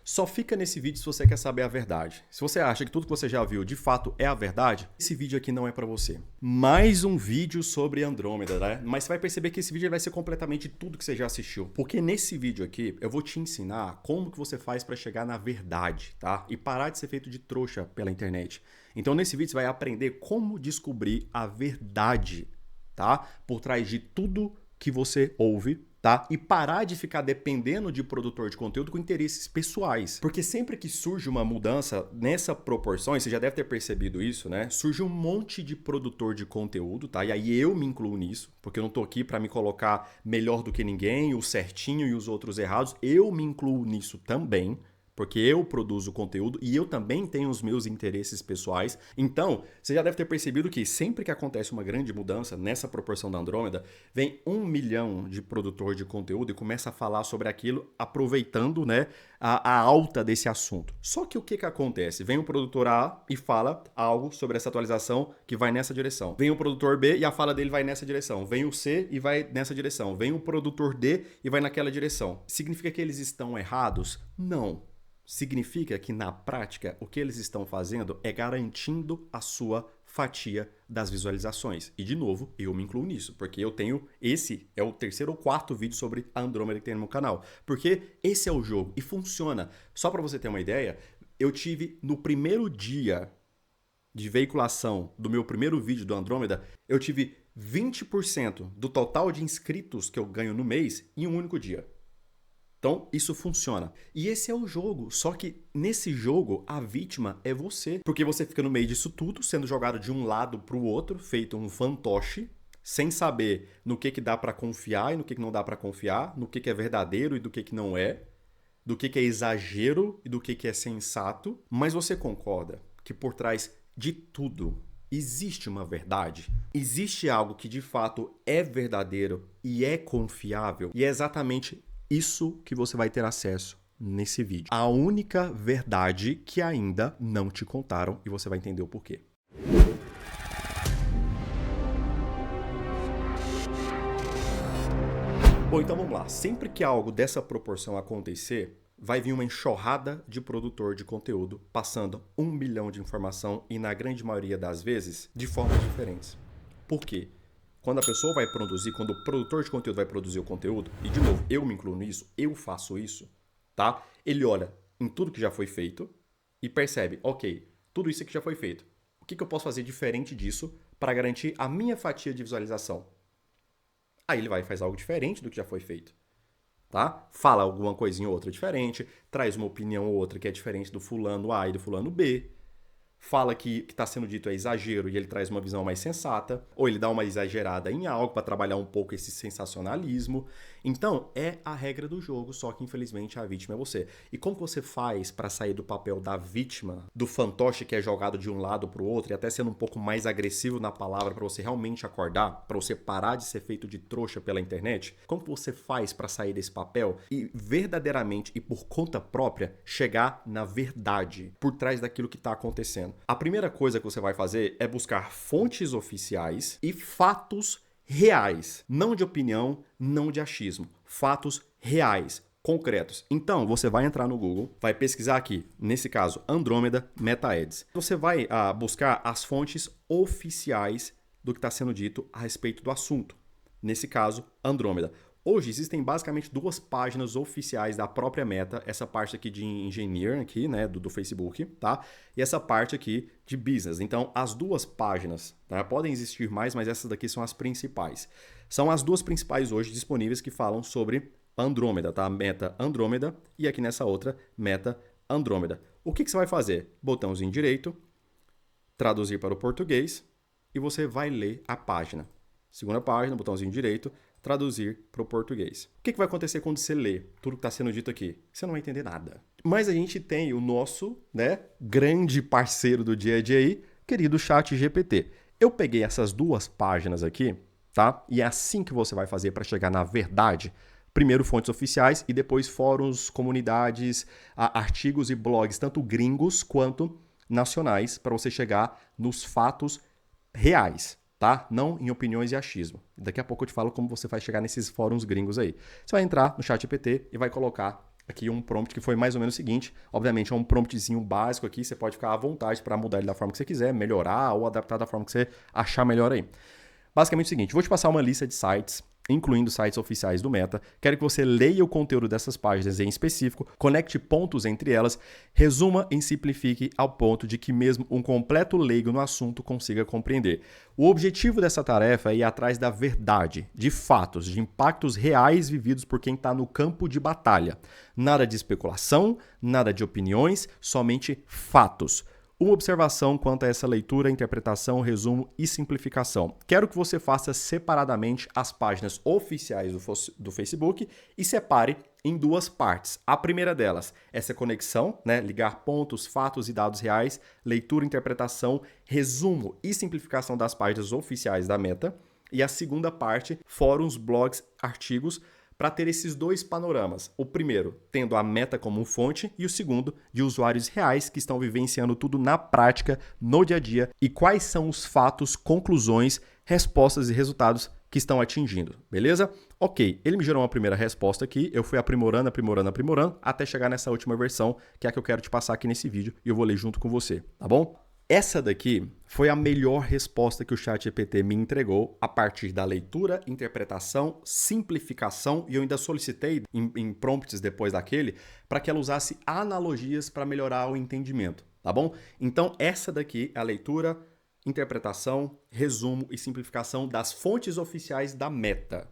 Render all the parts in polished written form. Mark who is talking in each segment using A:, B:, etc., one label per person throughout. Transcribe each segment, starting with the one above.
A: Só fica nesse vídeo se você quer saber a verdade. Se você acha que tudo que você já viu de fato é a verdade, esse vídeo aqui não é pra você. Mais um vídeo sobre Andrômeda, né? Mas você vai perceber que esse vídeo vai ser completamente tudo que você já assistiu. Porque nesse vídeo aqui eu vou te ensinar como que você faz pra chegar na verdade, tá? E parar de ser feito de trouxa pela internet. Então nesse vídeo você vai aprender como descobrir a verdade, tá? Por trás de tudo que você ouve, tá? E parar de ficar dependendo de produtor de conteúdo com interesses pessoais. Porque sempre que surge uma mudança nessa proporção, e você já deve ter percebido isso, né? Surge um monte de produtor de conteúdo, tá? E aí eu me incluo nisso, porque eu não tô aqui para me colocar melhor do que ninguém, o certinho e os outros errados. Eu me incluo nisso também, porque eu produzo conteúdo e eu também tenho os meus interesses pessoais. Então, você já deve ter percebido que sempre que acontece uma grande mudança nessa proporção da Andrômeda, vem 1 milhão de produtor de conteúdo e começa a falar sobre aquilo, aproveitando, né, a alta desse assunto. Só que o que acontece? Vem o produtor A e fala algo sobre essa atualização que vai nessa direção. Vem o produtor B e a fala dele vai nessa direção. Vem o C e vai nessa direção. Vem o produtor D e vai naquela direção. Significa que eles estão errados? Não. Significa que, na prática, o que eles estão fazendo é garantindo a sua fatia das visualizações. E, de novo, eu me incluo nisso, porque eu tenho... Esse é o terceiro ou quarto vídeo sobre a Andrômeda que tem no meu canal. Porque esse é o jogo e funciona. Só para você ter uma ideia, eu tive, no primeiro dia de veiculação do meu primeiro vídeo do Andrômeda, eu tive 20% do total de inscritos que eu ganho no mês em um único dia. Então, isso funciona. E esse é o jogo. Só que nesse jogo, a vítima é você. Porque você fica no meio disso tudo, sendo jogado de um lado para o outro, feito um fantoche, sem saber no que dá para confiar e no que não dá para confiar, no que é verdadeiro e do que não é, do que é exagero e do que é sensato. Mas você concorda que por trás de tudo existe uma verdade? Existe algo que de fato é verdadeiro e é confiável? E é exatamente isso que você vai ter acesso nesse vídeo. A única verdade que ainda não te contaram e você vai entender o porquê. Bom, então vamos lá. Sempre que algo dessa proporção acontecer, vai vir uma enxurrada de produtor de conteúdo passando 1 milhão de informação e, na grande maioria das vezes, de formas diferentes. Por quê? Quando a pessoa vai produzir, quando o produtor de conteúdo vai produzir o conteúdo, e de novo, eu me incluo nisso, eu faço isso, tá? Ele olha em tudo que já foi feito e percebe, ok, tudo isso aqui já foi feito. O que eu posso fazer diferente disso para garantir a minha fatia de visualização? Aí ele vai e faz algo diferente do que já foi feito, tá? Fala alguma coisinha ou outra diferente, traz uma opinião ou outra que é diferente do fulano A e do fulano B, fala que o que está sendo dito é exagero e ele traz uma visão mais sensata, ou ele dá uma exagerada em algo para trabalhar um pouco esse sensacionalismo. Então, é a regra do jogo, só que infelizmente a vítima é você. E como você faz para sair do papel da vítima, do fantoche que é jogado de um lado para o outro, e até sendo um pouco mais agressivo na palavra para você realmente acordar, para você parar de ser feito de trouxa pela internet? Como você faz para sair desse papel e verdadeiramente e por conta própria chegar na verdade por trás daquilo que está acontecendo? A primeira coisa que você vai fazer é buscar fontes oficiais e fatos reais, não de opinião, não de achismo, fatos reais, concretos. Então, você vai entrar no Google, vai pesquisar aqui, nesse caso, Andrômeda Meta Ads. Você vai buscar as fontes oficiais do que está sendo dito a respeito do assunto. Nesse caso, Andrômeda. Hoje existem basicamente 2 páginas oficiais da própria Meta, essa parte aqui de engineer aqui, né, do Facebook, tá? E essa parte aqui de business. Então, as 2 páginas, tá? Podem existir mais, mas essas daqui são as principais. São as 2 principais hoje disponíveis que falam sobre Andrômeda, tá? Meta Andrômeda e aqui nessa outra, Meta Andrômeda. O que você vai fazer? Botãozinho direito, traduzir para o português e você vai ler a página. Segunda página, botãozinho direito, traduzir para o português. O que vai acontecer quando você lê tudo que está sendo dito aqui? Você não vai entender nada. Mas a gente tem o nosso, né, grande parceiro do dia a dia aí, querido ChatGPT. Eu peguei essas 2 páginas aqui, tá? E é assim que você vai fazer para chegar na verdade. Primeiro fontes oficiais e depois fóruns, comunidades, artigos e blogs, tanto gringos quanto nacionais, para você chegar nos fatos reais. Tá? Não em opiniões e achismo. Daqui a pouco eu te falo como você vai chegar nesses fóruns gringos aí. Você vai entrar no ChatGPT e vai colocar aqui um prompt que foi mais ou menos o seguinte. Obviamente é um promptzinho básico aqui, você pode ficar à vontade para mudar ele da forma que você quiser, melhorar ou adaptar da forma que você achar melhor aí. Basicamente é o seguinte, vou te passar uma lista de sites, incluindo sites oficiais do Meta. Quero que você leia o conteúdo dessas páginas em específico, conecte pontos entre elas, resuma e simplifique ao ponto de que mesmo um completo leigo no assunto consiga compreender. O objetivo dessa tarefa é ir atrás da verdade, de fatos, de impactos reais vividos por quem está no campo de batalha. Nada de especulação, nada de opiniões, somente fatos. Uma observação quanto a essa leitura, interpretação, resumo e simplificação. Quero que você faça separadamente as páginas oficiais do Facebook e separe em duas partes. A primeira delas, essa conexão, ligar pontos, fatos e dados reais, leitura, interpretação, resumo e simplificação das páginas oficiais da Meta. E a segunda parte, fóruns, blogs, artigos, para ter esses dois panoramas. O primeiro, tendo a Meta como fonte, e o segundo, de usuários reais que estão vivenciando tudo na prática, no dia a dia, e quais são os fatos, conclusões, respostas e resultados que estão atingindo, beleza? Ok, ele me gerou uma primeira resposta aqui, eu fui aprimorando, até chegar nessa última versão, que é a que eu quero te passar aqui nesse vídeo, e eu vou ler junto com você, tá bom? Essa daqui foi a melhor resposta que o ChatGPT me entregou a partir da leitura, interpretação, simplificação, e eu ainda solicitei em prompts depois daquele para que ela usasse analogias para melhorar o entendimento, tá bom? Então essa daqui é a leitura, interpretação, resumo e simplificação das fontes oficiais da Meta.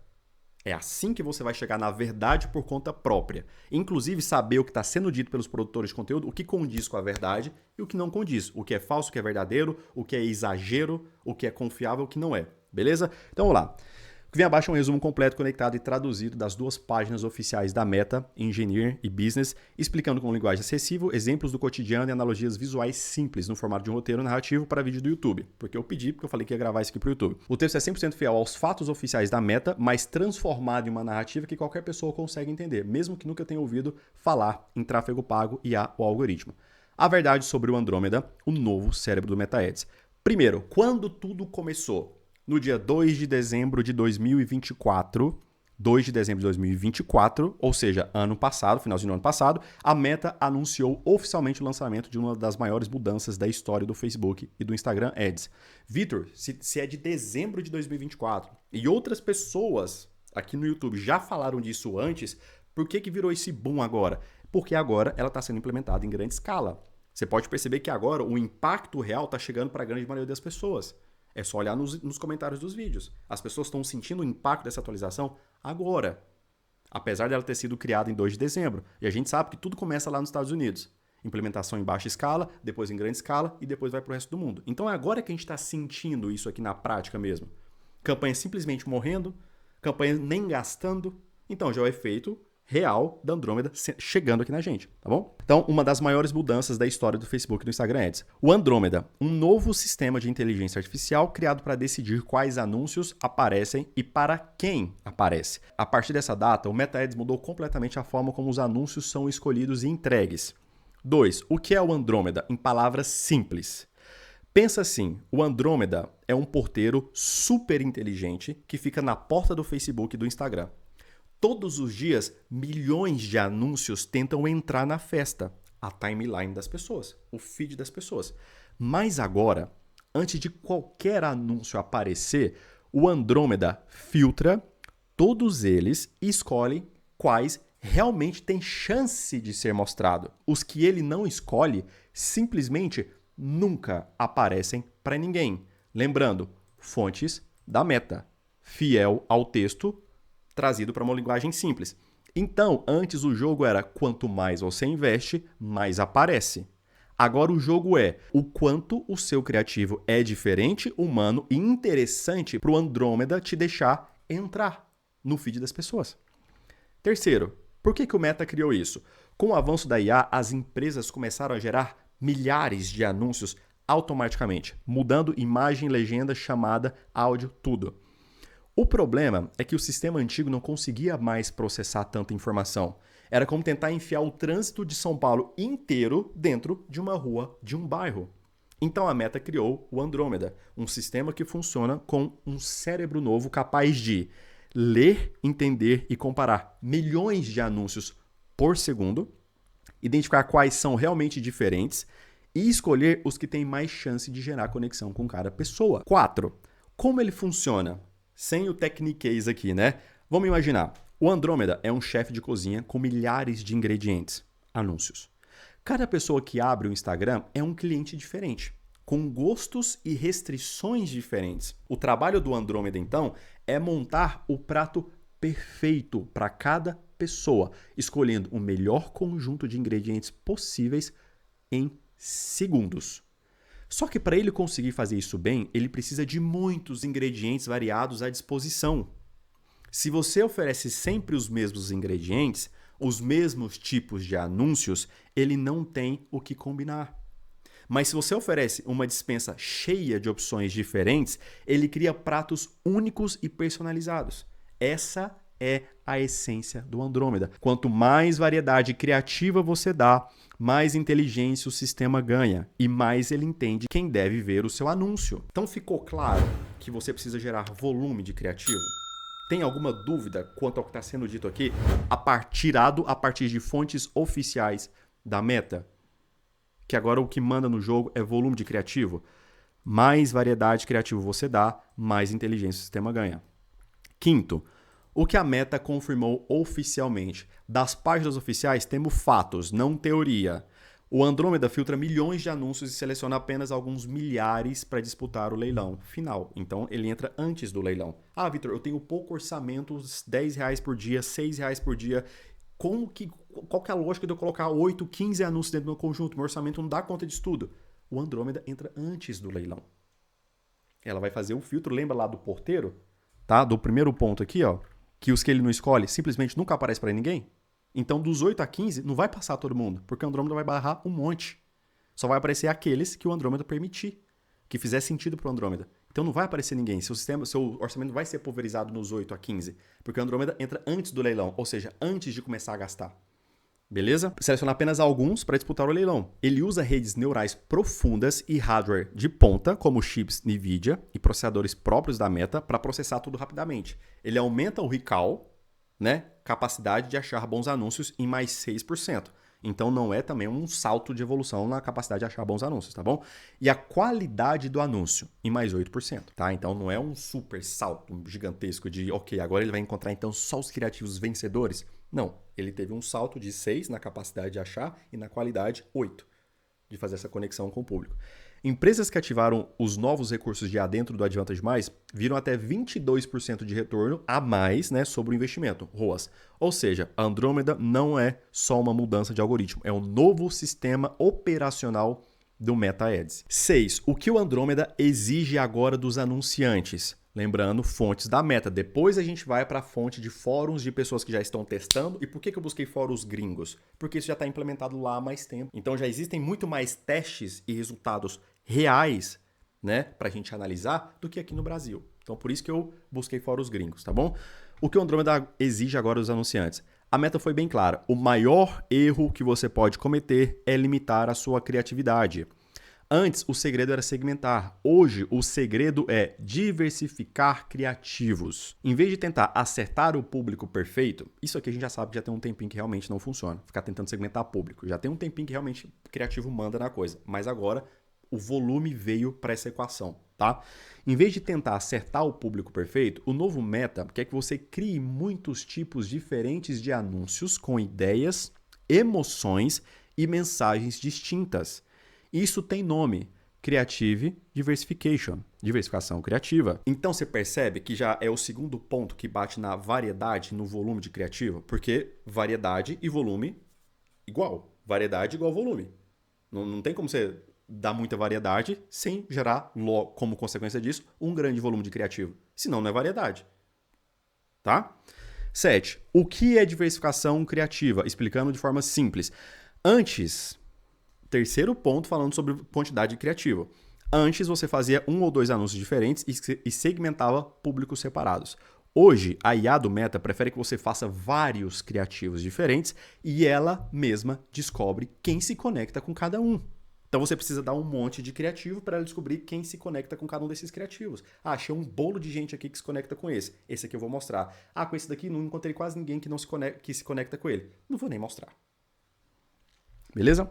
A: É assim que você vai chegar na verdade por conta própria. Inclusive saber o que está sendo dito pelos produtores de conteúdo, o que condiz com a verdade e o que não condiz. O que é falso, o que é verdadeiro, o que é exagero, o que é confiável, o que não é. Beleza? Então vamos lá. O que vem abaixo é um resumo completo, conectado e traduzido das duas páginas oficiais da Meta, Engineer e Business, explicando com linguagem acessível, exemplos do cotidiano e analogias visuais simples no formato de um roteiro narrativo para vídeo do YouTube. Porque eu falei que ia gravar isso aqui para o YouTube. O texto é 100% fiel aos fatos oficiais da Meta, mas transformado em uma narrativa que qualquer pessoa consegue entender, mesmo que nunca tenha ouvido falar em tráfego pago e o algoritmo. A verdade sobre o Andrômeda, o novo cérebro do Meta Ads. Primeiro, quando tudo começou? No dia 2 de dezembro de 2024, ou seja, ano passado, finalzinho do ano passado, a Meta anunciou oficialmente o lançamento de uma das maiores mudanças da história do Facebook e do Instagram Ads. Vitor, se é de dezembro de 2024 e outras pessoas aqui no YouTube já falaram disso antes, por que virou esse boom agora? Porque agora ela está sendo implementada em grande escala. Você pode perceber que agora o impacto real está chegando para a grande maioria das pessoas. É só olhar nos comentários dos vídeos. As pessoas estão sentindo o impacto dessa atualização agora. Apesar dela ter sido criada em 2 de dezembro. E a gente sabe que tudo começa lá nos Estados Unidos. Implementação em baixa escala, depois em grande escala e depois vai para o resto do mundo. Então é agora que a gente está sentindo isso aqui na prática mesmo. Campanha simplesmente morrendo, campanha nem gastando. Então já é o efeito real da Andrômeda chegando aqui na gente, tá bom? Então, uma das maiores mudanças da história do Facebook e do Instagram Ads. O Andrômeda, um novo sistema de inteligência artificial criado para decidir quais anúncios aparecem e para quem aparece. A partir dessa data, o Meta Ads mudou completamente a forma como os anúncios são escolhidos e entregues. 2. O que é o Andrômeda? Em palavras simples. Pensa assim, o Andrômeda é um porteiro super inteligente que fica na porta do Facebook e do Instagram. Todos os dias, milhões de anúncios tentam entrar na festa, a timeline das pessoas, o feed das pessoas. Mas agora, antes de qualquer anúncio aparecer, o Andrômeda filtra todos eles e escolhe quais realmente têm chance de ser mostrado. Os que ele não escolhe simplesmente nunca aparecem para ninguém. Lembrando, fontes da Meta, fiel ao texto, trazido para uma linguagem simples. Então, antes o jogo era quanto mais você investe, mais aparece. Agora o jogo é o quanto o seu criativo é diferente, humano e interessante para o Andrômeda te deixar entrar no feed das pessoas. Terceiro, por que o Meta criou isso? Com o avanço da IA, as empresas começaram a gerar milhares de anúncios automaticamente, mudando imagem, legenda, chamada, áudio, tudo. O problema é que o sistema antigo não conseguia mais processar tanta informação. Era como tentar enfiar o trânsito de São Paulo inteiro dentro de uma rua, de um bairro. Então a Meta criou o Andrômeda, um sistema que funciona com um cérebro novo capaz de ler, entender e comparar milhões de anúncios por segundo, identificar quais são realmente diferentes e escolher os que têm mais chance de gerar conexão com cada pessoa. 4. Como ele funciona? Sem o techniquez aqui, né? Vamos imaginar. O Andrômeda é um chefe de cozinha com milhares de ingredientes. Anúncios. Cada pessoa que abre o Instagram é um cliente diferente, com gostos e restrições diferentes. O trabalho do Andrômeda, então, é montar o prato perfeito para cada pessoa, escolhendo o melhor conjunto de ingredientes possíveis em segundos. Só que para ele conseguir fazer isso bem, ele precisa de muitos ingredientes variados à disposição. Se você oferece sempre os mesmos ingredientes, os mesmos tipos de anúncios, ele não tem o que combinar. Mas se você oferece uma despensa cheia de opções diferentes, ele cria pratos únicos e personalizados. Essa é a essência do Andrômeda. Quanto mais variedade criativa você dá, mais inteligência o sistema ganha e mais ele entende quem deve ver o seu anúncio. Então ficou claro que você precisa gerar volume de criativo? Tem alguma dúvida quanto ao que está sendo dito aqui, a partir de fontes oficiais da Meta? Que agora o que manda no jogo é volume de criativo. Mais variedade criativa você dá, mais inteligência o sistema ganha. Quinto, o que a Meta confirmou oficialmente. Das páginas oficiais temos fatos, não teoria. O Andrômeda filtra milhões de anúncios e seleciona apenas alguns milhares para disputar o leilão final. Então, ele entra antes do leilão. Ah, Vitor, eu tenho pouco orçamento, R$10 por dia, R$6 por dia. Qual que é a lógica de eu colocar 8, 15 anúncios dentro do meu conjunto? Meu orçamento não dá conta disso tudo. O Andrômeda entra antes do leilão. Ela vai fazer o filtro, lembra lá do porteiro? Tá? Do primeiro ponto aqui, ó, que os que ele não escolhe simplesmente nunca aparece para ninguém. Então, dos 8 a 15, não vai passar todo mundo, porque o Andrômeda vai barrar um monte. Só vai aparecer aqueles que o Andrômeda permitir, que fizer sentido para o Andrômeda. Então, não vai aparecer ninguém. Seu orçamento vai ser pulverizado nos 8 a 15, porque o Andrômeda entra antes do leilão, ou seja, antes de começar a gastar. Beleza? Seleciona apenas alguns para disputar o leilão. Ele usa redes neurais profundas e hardware de ponta, como chips NVIDIA e processadores próprios da Meta, para processar tudo rapidamente. Ele aumenta o recall, né? Capacidade de achar bons anúncios em mais 6%. Então não é também um salto de evolução na capacidade de achar bons anúncios, tá bom? E a qualidade do anúncio em mais 8%, tá? Então não é um super salto gigantesco de, ok, agora ele vai encontrar então só os criativos vencedores. Não, ele teve um salto de 6 na capacidade de achar e na qualidade 8 de fazer essa conexão com o público. Empresas que ativaram os novos recursos de IA dentro do Advantage+, viram até 22% de retorno a mais, né, sobre o investimento, ROAS. Ou seja, a Andrômeda não é só uma mudança de algoritmo, é um novo sistema operacional do Meta Ads. 6. O que o Andrômeda exige agora dos anunciantes? Lembrando, fontes da Meta. Depois a gente vai para a fonte de fóruns de pessoas que já estão testando. E por que eu busquei fóruns gringos? Porque isso já está implementado lá há mais tempo. Então já existem muito mais testes e resultados reais, né, para a gente analisar do que aqui no Brasil. Então por isso que eu busquei fóruns gringos, tá bom? O que o Andrômeda exige agora dos anunciantes? A Meta foi bem clara. O maior erro que você pode cometer é limitar a sua criatividade. Antes, o segredo era segmentar. Hoje, o segredo é diversificar criativos. Em vez de tentar acertar o público perfeito, isso aqui a gente já sabe que já tem um tempinho que realmente não funciona. Ficar tentando segmentar público. Já tem um tempinho que realmente o criativo manda na coisa. Mas agora, o volume veio para essa equação, tá? Em vez de tentar acertar o público perfeito, o novo Meta quer que você crie muitos tipos diferentes de anúncios com ideias, emoções e mensagens distintas. Isso tem nome, Creative Diversification, diversificação criativa. Então você percebe que já é o segundo ponto que bate na variedade, no volume de criativo, porque variedade e volume igual, variedade igual volume. Não tem como você dar muita variedade sem gerar, como consequência disso, um grande volume de criativo. Senão não é variedade. Tá? 7. O que é diversificação criativa? Explicando de forma simples. Antes... Terceiro ponto falando sobre quantidade criativa. Antes você fazia 1 ou 2 anúncios diferentes e segmentava públicos separados. Hoje, a IA do Meta prefere que você faça vários criativos diferentes e ela mesma descobre quem se conecta com cada um. Então você precisa dar um monte de criativo para ela descobrir quem se conecta com cada um desses criativos. Ah, achei um bolo de gente aqui que se conecta com esse. Esse aqui eu vou mostrar. Ah, com esse daqui não encontrei quase ninguém que se conecta com ele. Não vou nem mostrar. Beleza?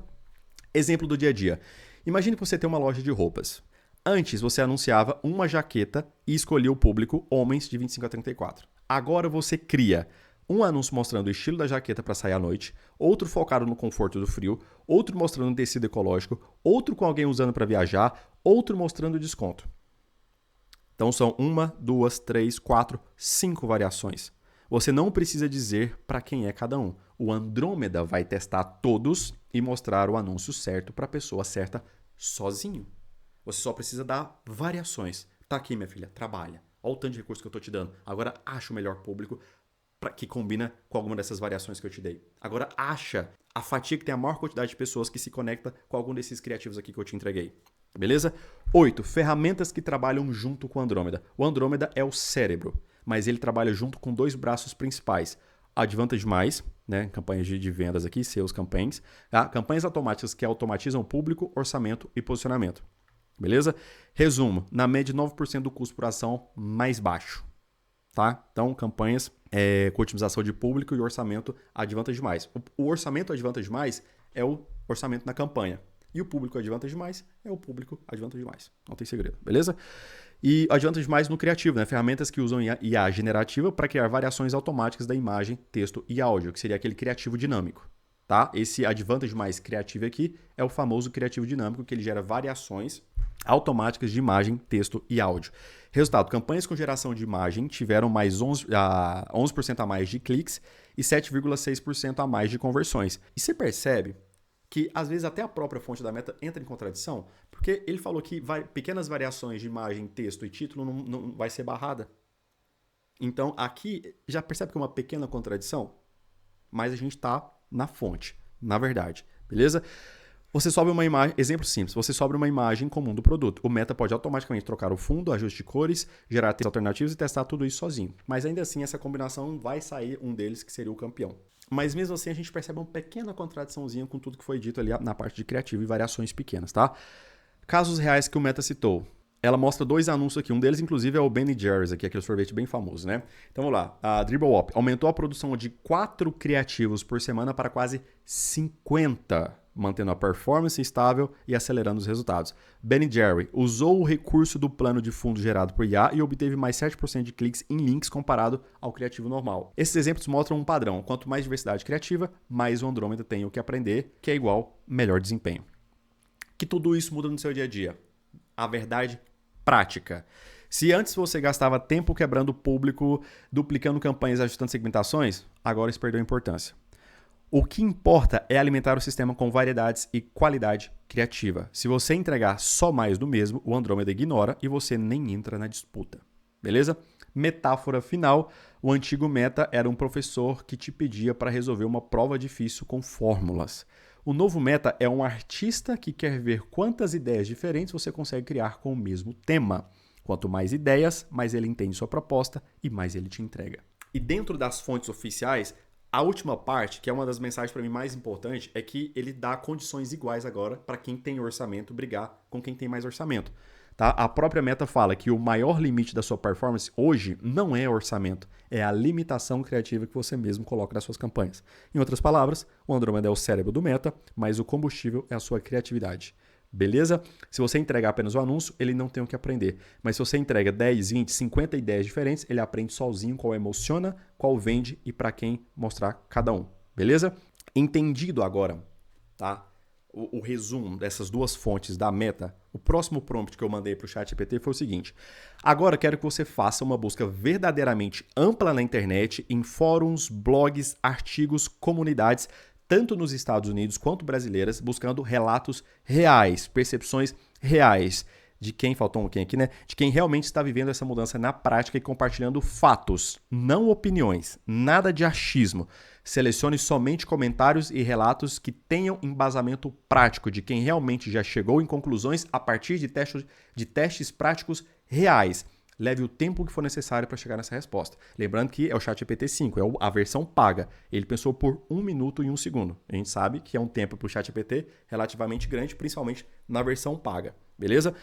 A: Exemplo do dia a dia. Imagine que você tem uma loja de roupas. Antes você anunciava uma jaqueta e escolhia o público homens de 25 a 34. Agora você cria um anúncio mostrando o estilo da jaqueta para sair à noite, outro focado no conforto do frio, outro mostrando um tecido ecológico, outro com alguém usando para viajar, outro mostrando desconto. Então são 1, 2, 3, 4, 5 variações. Você não precisa dizer para quem é cada um. O Andrômeda vai testar todos e mostrar o anúncio certo para a pessoa certa sozinho. Você só precisa dar variações. Tá aqui, minha filha, trabalha. Olha o tanto de recurso que eu estou te dando. Agora acha o melhor público que combina com alguma dessas variações que eu te dei. Agora acha a fatia que tem a maior quantidade de pessoas que se conecta com algum desses criativos aqui que eu te entreguei. Beleza? 8. Ferramentas que trabalham junto com o Andrômeda. O Andrômeda é o cérebro, mas ele trabalha junto com 2 braços principais. Advantage+, né? Campanhas de vendas aqui, sales campaigns. Tá? Campanhas automáticas que automatizam público, orçamento e posicionamento. Beleza? Resumo, na média 9% do custo por ação mais baixo. Tá? Então, campanhas com otimização de público e orçamento Advantage+. O orçamento Advantage+, é o orçamento na campanha. E o público Advantage+, é o público Advantage+. Não tem segredo, beleza? E Advantage+ no criativo, né? Ferramentas que usam IA generativa para criar variações automáticas da imagem, texto e áudio, que seria aquele criativo dinâmico. Tá? Esse Advantage+ criativo aqui é o famoso criativo dinâmico, que ele gera variações automáticas de imagem, texto e áudio. Resultado, campanhas com geração de imagem tiveram mais 11% a mais de cliques e 7,6% a mais de conversões. E você percebe que às vezes até a própria fonte da Meta entra em contradição, porque ele falou que pequenas variações de imagem, texto e título não vai ser barrada. Então aqui já percebe que é uma pequena contradição, mas a gente está na fonte, na verdade, beleza? Você sobe uma imagem, exemplo simples, você sobe uma imagem comum do produto. O Meta pode automaticamente trocar o fundo, ajuste de cores, gerar textos alternativos e testar tudo isso sozinho. Mas ainda assim, essa combinação vai sair um deles que seria o campeão. Mas mesmo assim, a gente percebe uma pequena contradiçãozinha com tudo que foi dito ali na parte de criativo e variações pequenas, tá? Casos reais que o Meta citou. Ela mostra 2 anúncios aqui. Um deles, inclusive, é o Ben & Jerry's aqui, aquele sorvete bem famoso, né? Então, vamos lá. A Dribble Up aumentou a produção de 4 criativos por semana para quase 50, mantendo a performance estável e acelerando os resultados. Ben & Jerry usou o recurso do plano de fundo gerado por IA e obteve mais 7% de cliques em links comparado ao criativo normal. Esses exemplos mostram um padrão. Quanto mais diversidade criativa, mais o Andrômeda tem o que aprender, que é igual melhor desempenho. Que tudo isso muda no seu dia a dia. A verdade prática. Se antes você gastava tempo quebrando o público, duplicando campanhas e ajustando segmentações, agora isso perdeu importância. O que importa é alimentar o sistema com variedades e qualidade criativa. Se você entregar só mais do mesmo, o Andrômeda ignora e você nem entra na disputa. Beleza? Metáfora final. O antigo Meta era um professor que te pedia para resolver uma prova difícil com fórmulas. O novo Meta é um artista que quer ver quantas ideias diferentes você consegue criar com o mesmo tema. Quanto mais ideias, mais ele entende sua proposta e mais ele te entrega. E dentro das fontes oficiais, a última parte, que é uma das mensagens para mim mais importantes, é que ele dá condições iguais agora para quem tem orçamento brigar com quem tem mais orçamento. Tá? A própria Meta fala que o maior limite da sua performance hoje não é orçamento, é a limitação criativa que você mesmo coloca nas suas campanhas. Em outras palavras, o Andrômeda é o cérebro do Meta, mas o combustível é a sua criatividade. Beleza? Se você entregar apenas o anúncio, ele não tem o que aprender. Mas se você entrega 10, 20, 50 ideias diferentes, ele aprende sozinho qual emociona, qual vende e para quem mostrar cada um. Beleza? Entendido agora, tá? O resumo dessas 2 fontes da Meta, o próximo prompt que eu mandei para o ChatGPT foi o seguinte. Agora quero que você faça uma busca verdadeiramente ampla na internet, em fóruns, blogs, artigos, comunidades, tanto nos Estados Unidos quanto brasileiras, buscando relatos reais, percepções reais de quem, faltou quem aqui, né? De quem realmente está vivendo essa mudança na prática e compartilhando fatos, não opiniões, nada de achismo. Selecione somente comentários e relatos que tenham embasamento prático de quem realmente já chegou em conclusões a partir de testes práticos reais. leve o tempo que for necessário para chegar nessa resposta. Lembrando que é o ChatGPT 5, é a versão paga. Ele pensou por 1 minuto e 1 segundo. A gente sabe que é um tempo para o ChatGPT relativamente grande, principalmente na versão paga. Beleza?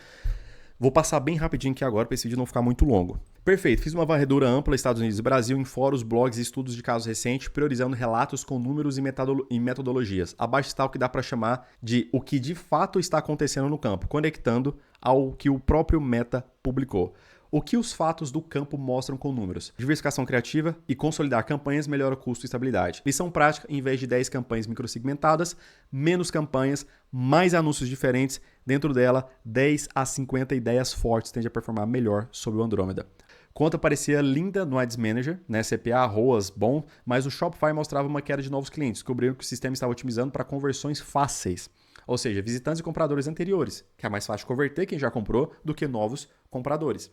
A: Vou passar bem rapidinho aqui agora para esse vídeo não ficar muito longo. Perfeito, fiz uma varredura ampla Estados Unidos e Brasil em fóruns, blogs e estudos de casos recentes, priorizando relatos com números e metodologias. Abaixo está o que dá para chamar de o que de fato está acontecendo no campo, conectando ao que o próprio Meta publicou. O que os fatos do campo mostram com números? Diversificação criativa e consolidar campanhas melhora o custo e estabilidade. Lição prática, em vez de 10 campanhas microsegmentadas, menos campanhas, mais anúncios diferentes. Dentro dela, 10 a 50 ideias fortes tende a performar melhor sobre o Andrômeda. Conta parecia linda no Ads Manager, né? CPA, ROAS, bom, mas o Shopify mostrava uma queda de novos clientes. Descobriram que o sistema estava otimizando para conversões fáceis. Ou seja, visitantes e compradores anteriores, que é mais fácil converter quem já comprou do que novos compradores.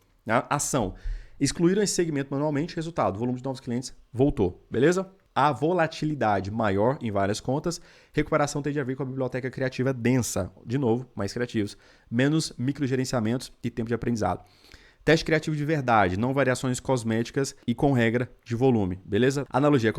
A: Ação. Excluíram esse segmento manualmente, resultado, o volume de novos clientes voltou, beleza? A volatilidade maior em várias contas, recuperação tende a ver com a biblioteca criativa densa, de novo, mais criativos, menos microgerenciamentos e tempo de aprendizado. Teste criativo de verdade, não variações cosméticas e com regra de volume, beleza? Analogia,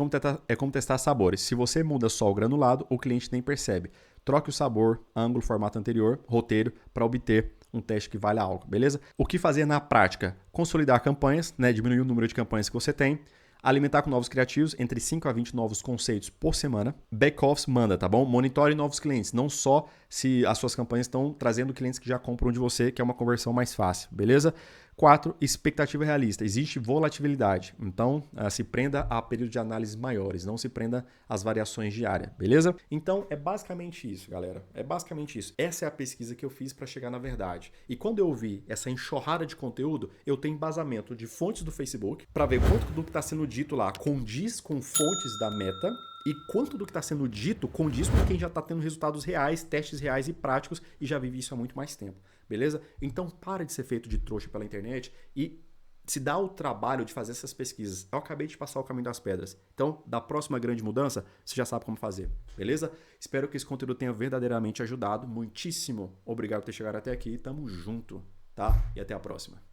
A: é como testar sabores. Se você muda só o granulado, o cliente nem percebe. Troque o sabor, ângulo, formato anterior, roteiro, para obter um teste que vale algo, beleza? O que fazer na prática? Consolidar campanhas, né? Diminuir o número de campanhas que você tem. Alimentar com novos criativos, entre 5 a 20 novos conceitos por semana. Back-office manda, tá bom? Monitore novos clientes, não só se as suas campanhas estão trazendo clientes que já compram de você, que é uma conversão mais fácil, beleza? 4, expectativa realista. Existe volatilidade, então se prenda a períodos de análise maiores, não se prenda às variações diárias, beleza? Então é basicamente isso, galera. É basicamente isso. Essa é a pesquisa que eu fiz para chegar na verdade. E quando eu vi essa enxurrada de conteúdo, eu tenho embasamento de fontes do Facebook para ver quanto do que está sendo dito lá condiz com fontes da Meta e quanto do que está sendo dito condiz com quem já está tendo resultados reais, testes reais e práticos e já vive isso há muito mais tempo. Beleza? Então para de ser feito de trouxa pela internet e se dá o trabalho de fazer essas pesquisas. Eu acabei de passar o caminho das pedras. Então, da próxima grande mudança, você já sabe como fazer. Beleza? Espero que esse conteúdo tenha verdadeiramente ajudado. Muitíssimo obrigado por ter chegado até aqui. Tamo junto, tá? E até a próxima.